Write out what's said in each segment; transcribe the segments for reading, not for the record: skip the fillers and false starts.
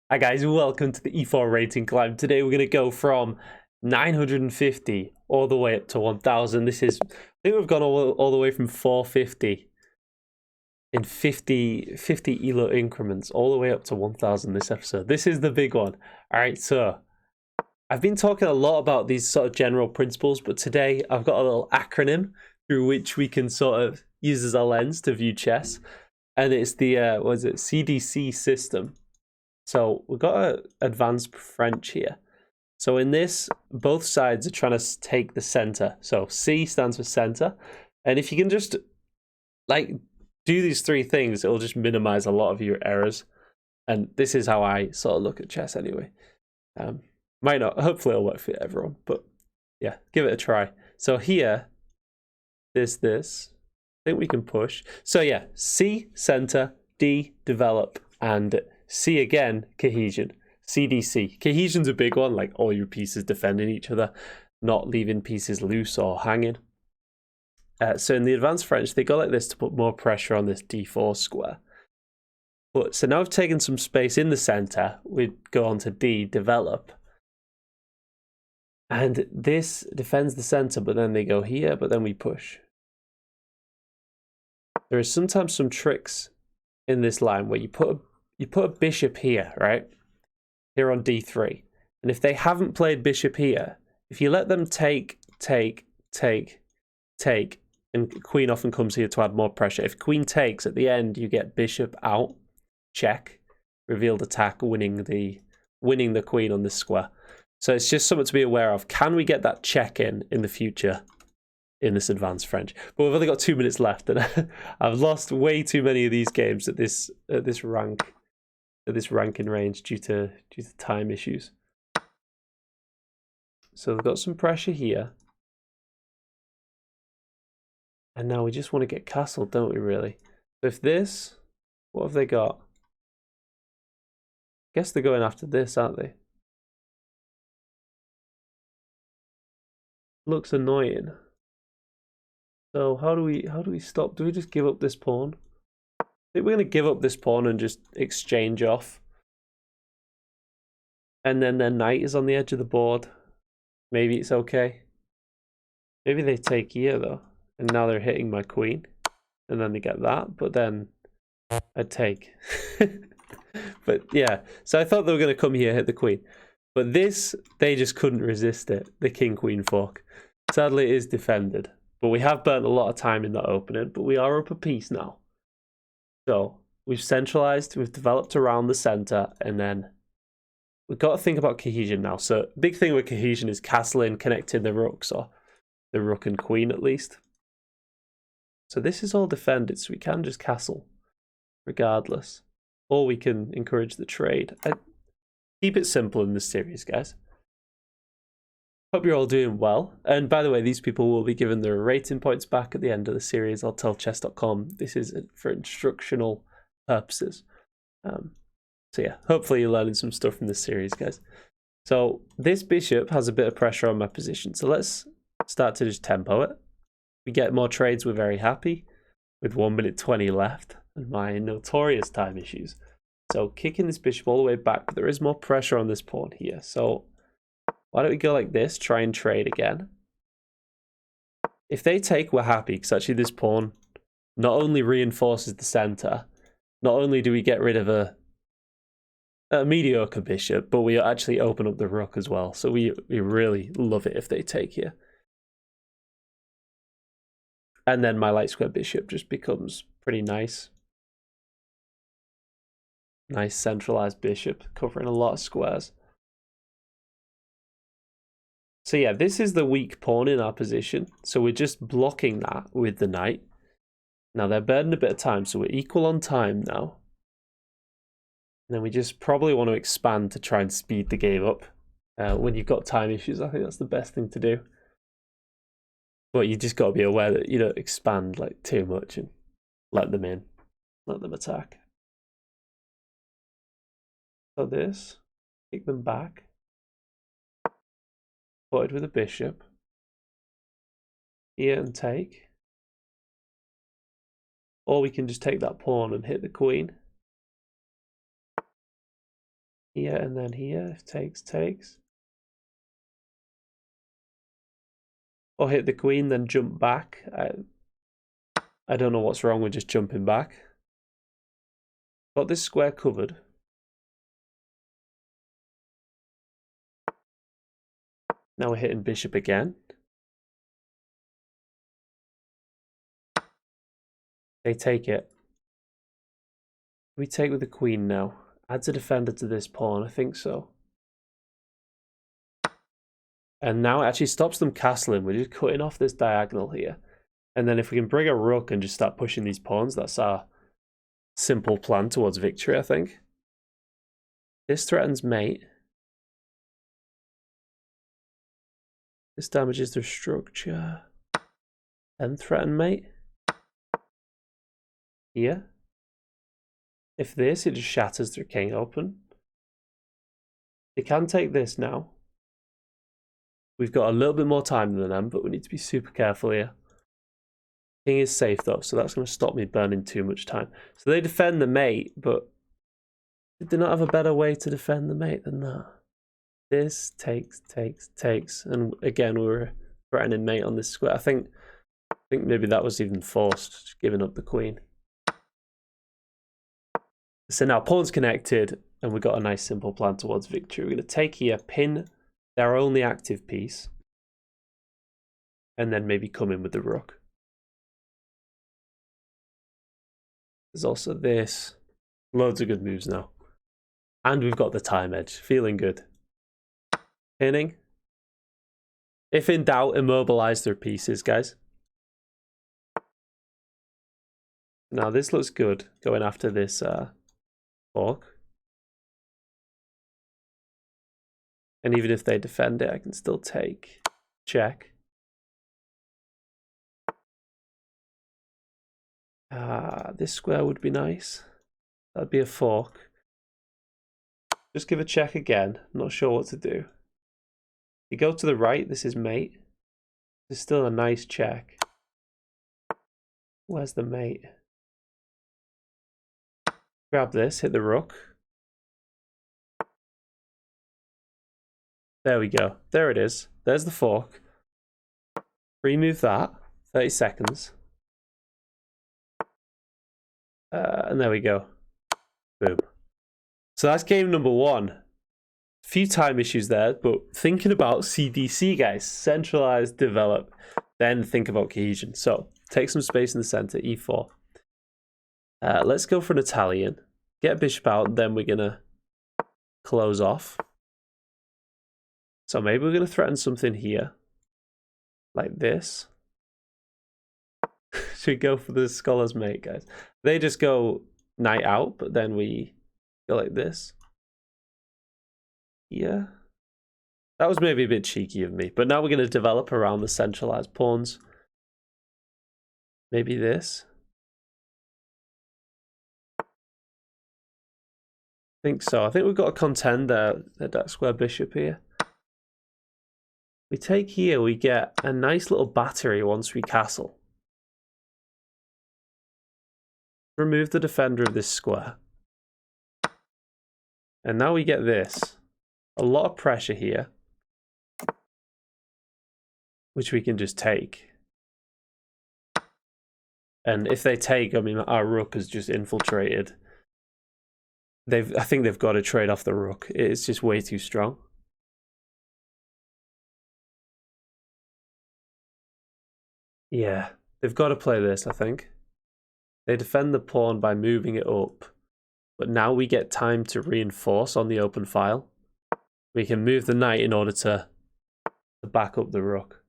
Hi guys, welcome to the E4 rating climb. Today we're going to go from 950 all the way up to 1000. I think we've gone all the way from 450 in 50 elo increments all the way up to 1000 this episode. This is the big one. Alright, so I've been talking a lot about these sort of general principles, but today I've got a little acronym through which we can sort of use as a lens to view chess. And it's the, CDC system. So we've got advanced French here. So in this, both sides are trying to take the center. So C stands for center. And if you can just like do these three things, it'll just minimize a lot of your errors. And this is how I sort of look at chess anyway. Might not, hopefully it'll work for everyone, but yeah, give it a try. So here, this, I think we can push. So yeah, C, center, D, develop, and C again, cohesion. CDC. Cohesion's a big one, like all your pieces defending each other, not leaving pieces loose or hanging. So in the advanced French, they go like this to put more pressure on this D4 square. But so now I've taken some space in the center, we'd go on to D, develop. And this defends the center, but then they go here, but then we push. There is sometimes some tricks in this line where you put a bishop here, right? Here on d3. And if they haven't played bishop here, if you let them take, and queen often comes here to add more pressure. If queen takes, at the end, you get bishop out, check, revealed attack, winning the queen on this square. So it's just something to be aware of. Can we get that check in the future in this advanced French? But we've only got 2 minutes left, and I've lost way too many of these games at this ranking range due to time issues. So they've got some pressure here. And now we just want to get castled, don't we, really? So if this, what have they got? I guess they're going after this, aren't they? Looks annoying. So how do we stop? Do we just give up this pawn? I think we're going to give up this pawn and just exchange off. And then their knight is on the edge of the board. Maybe it's okay. Maybe they take here, though. And now they're hitting my queen. And then they get that. But then I take. But yeah. So I thought they were going to come here, hit the queen. But this, they just couldn't resist it. The king-queen fork. Sadly, it is defended. But we have burnt a lot of time in that opening. But we are up a piece now. So we've centralized. We've developed around the center. And then we've got to think about cohesion now. So big thing with cohesion is castling, connecting the rooks, or the rook and queen at least. So this is all defended, so we can just castle regardless. Or we can encourage the trade. Keep it simple in this series, guys. Hope you're all doing well. And by the way, these people will be given their rating points back at the end of the series. I'll tell chess.com this is for instructional purposes. So yeah, hopefully you're learning some stuff from this series, guys. So this bishop has a bit of pressure on my position. So let's start to just tempo it. We get more trades, we're very happy. With 1 minute 20 left and my notorious time issues. So kicking this bishop all the way back, but there is more pressure on this pawn here. So why don't we go like this, try and trade again. If they take, we're happy, because actually this pawn not only reinforces the center, not only do we get rid of a mediocre bishop, but we actually open up the rook as well. So we really love it if they take here. And then my light square bishop just becomes pretty nice. Nice centralized bishop, covering a lot of squares. So yeah, this is the weak pawn in our position. So we're just blocking that with the knight. Now they're burning a bit of time, so we're equal on time now. And then we just probably want to expand to try and speed the game up. When you've got time issues, I think that's the best thing to do. But you just got to be aware that you don't expand like too much and let them in, let them attack. So this, kick them back. Forward with a bishop. Here and take. Or we can just take that pawn and hit the queen. Here and then here. If takes, takes. Or hit the queen, then jump back. I don't know what's wrong with just jumping back. Got this square covered. Now we're hitting bishop again. They take it. We take with the queen now. Adds a defender to this pawn, I think so. And now it actually stops them castling. We're just cutting off this diagonal here. And then if we can bring a rook and just start pushing these pawns, that's our simple plan towards victory, I think. This threatens mate. This damages their structure. And threaten mate. Here. If this, it just shatters their king open. They can take this now. We've got a little bit more time than them, but we need to be super careful here. King is safe though, so that's going to stop me burning too much time. So they defend the mate, but did they not have a better way to defend the mate than that? This takes, takes, takes. And again, we were threatening mate on this square. I think maybe that was even forced, just giving up the queen. So now pawn's connected, and we've got a nice simple plan towards victory. We're going to take here, pin their only active piece, and then maybe come in with the rook. There's also this. Loads of good moves now. And we've got the time edge. Feeling good. Pinning. If in doubt, immobilize their pieces, guys. Now this looks good, going after this fork. And even if they defend it, I can still take. Check. This square would be nice. That'd be a fork. Just give a check again. Not sure what to do. You go to the right, this is mate. This is still a nice check. Where's the mate? Grab this, hit the rook. There we go. There it is. There's the fork. Remove that. 30 seconds. And there we go. Boom. So that's game number one. A few time issues there, but thinking about CDC, guys. Centralize, develop, then think about cohesion. So take some space in the center, e4. Let's go for an Italian. Get bishop out, then we're going to close off. So maybe we're going to threaten something here. Like this. Should we go for the scholar's mate, guys? They just go knight out, but then we go like this. Yeah. That was maybe a bit cheeky of me, but now we're going to develop around the centralized pawns. Maybe this. I think so. I think we've got to contend there at that square bishop here. We take here, we get a nice little battery once we castle. Remove the defender of this square. And now we get this. A lot of pressure here. Which we can just take. And if they take, I mean, our rook has just infiltrated. I think they've got to trade off the rook. It's just way too strong. Yeah, they've got to play this, I think. They defend the pawn by moving it up. But now we get time to reinforce on the open file. We can move the knight in order to back up the rook.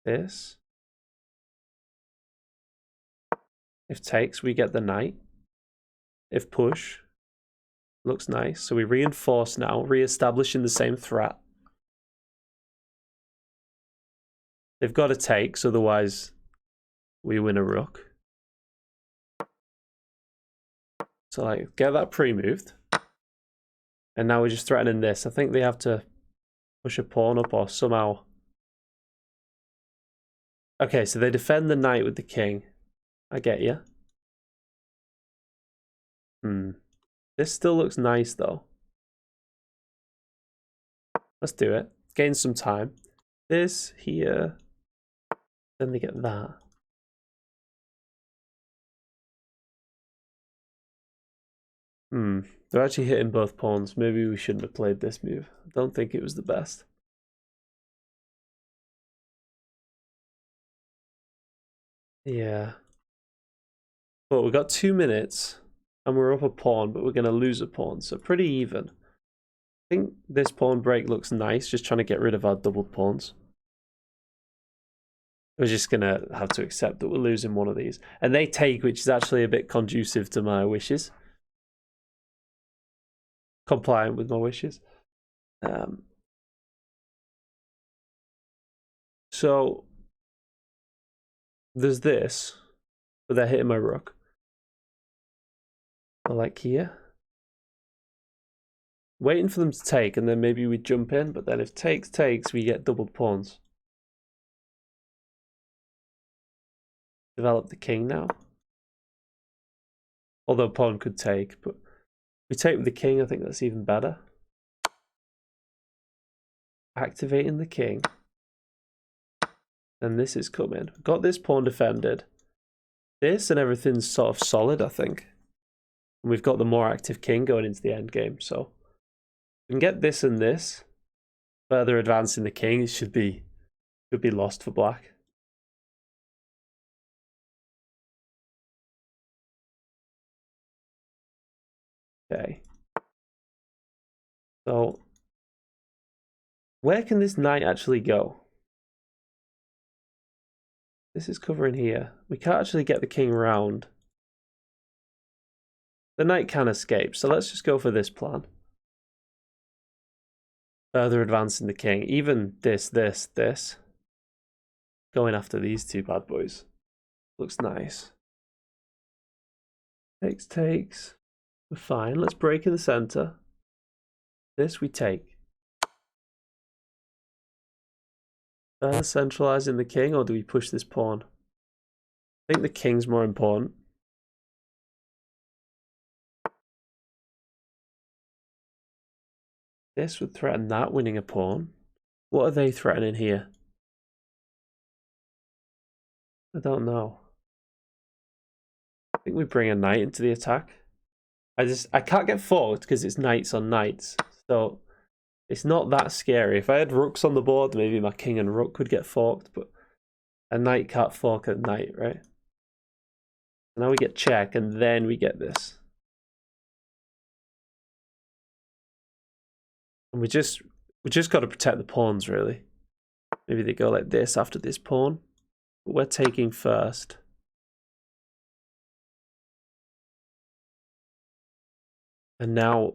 This. If takes, we get the knight. If push, looks nice. So we reinforce now, re-establishing the same threat. They've got to take, so otherwise we win a rook. So like, get that pre-moved. And now we're just threatening this. I think they have to push a pawn up or somehow. Okay, so they defend the knight with the king. I get you. This still looks nice though. Let's do it. Gain some time. This here. Then they get that. They're actually hitting both pawns. Maybe we shouldn't have played this move. I don't think it was the best. Yeah. But we've got 2 minutes and we're up a pawn, but we're going to lose a pawn. So pretty even. I think this pawn break looks nice, just trying to get rid of our doubled pawns. We're just going to have to accept that we're losing one of these. And they take, which is actually a bit conducive to my wishes. Compliant with my wishes. So there's this, but they're hitting my rook. I like here. Waiting for them to take, and then maybe we jump in, but then if takes, we get doubled pawns. Develop the king now. Although pawn could take, but we take with the king, I think that's even better. Activating the king. And this is coming. Got this pawn defended. This and everything's sort of solid, I think. And we've got the more active king going into the end game, so we can get this and this. Further advancing the king, it should be lost for black. Okay. So where can this knight actually go? This is covering here. We can't actually get the king round. The knight can escape, so let's just go for this plan. Further advancing the king. Even this. Going after these two bad boys. Looks nice. Takes. We're fine. Let's break in the center. This we take. Further centralizing the king, or do we push this pawn? I think the king's more important. This would threaten that, winning a pawn. What are they threatening here? I don't know. I think we bring a knight into the attack. I can't get forked because it's knights on knights. So it's not that scary. If I had rooks on the board, maybe my king and rook could get forked, but a knight can't fork a knight, right? Now we get check, and then we get this. And we just got to protect the pawns, really. Maybe they go like this after this pawn. But we're taking first. And now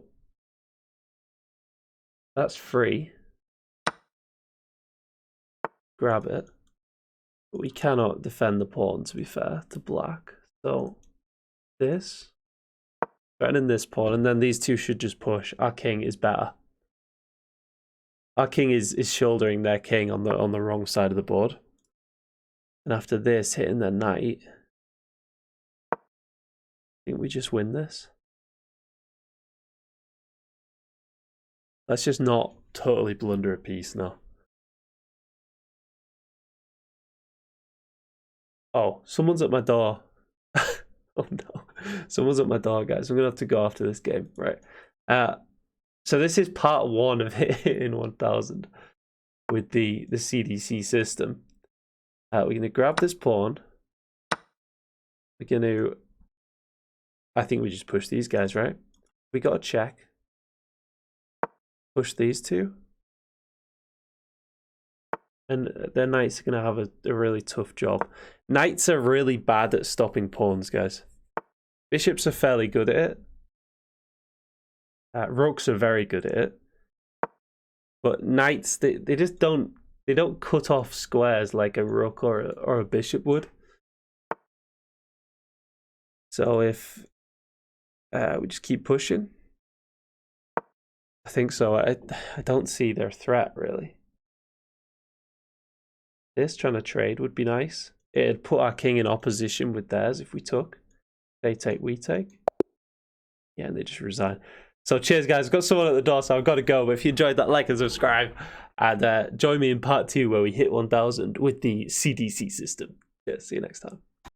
that's free. Grab it. But we cannot defend the pawn, to be fair, to black. So this. Threatening this pawn, and then these two should just push. Our king is better. Our king is shouldering their king on the wrong side of the board. And after this, hitting their knight, I think we just win this. Let's just not totally blunder a piece now. Oh, someone's at my door. Oh no, someone's at my door, guys. I'm gonna have to go after this game, right? So this is part 1 of hitting 1000 with the CDC system. We're gonna grab this pawn. We're gonna, I think we just push these guys, right? We got a check. Push these two. And their knights are going to have a really tough job. Knights are really bad at stopping pawns, guys. Bishops are fairly good at it. Rooks are very good at it. But knights, they just don't cut off squares like a rook or a bishop would. So if we just keep pushing, I think so. I don't see their threat, really. This, trying to trade, would be nice. It'd put our king in opposition with theirs if we took. They take, we take. Yeah, and they just resign. So cheers, guys. Got someone at the door, so I've got to go. But if you enjoyed that, like and subscribe. And join me in part 2 where we hit 1,000 with the CDC system. Yeah, see you next time.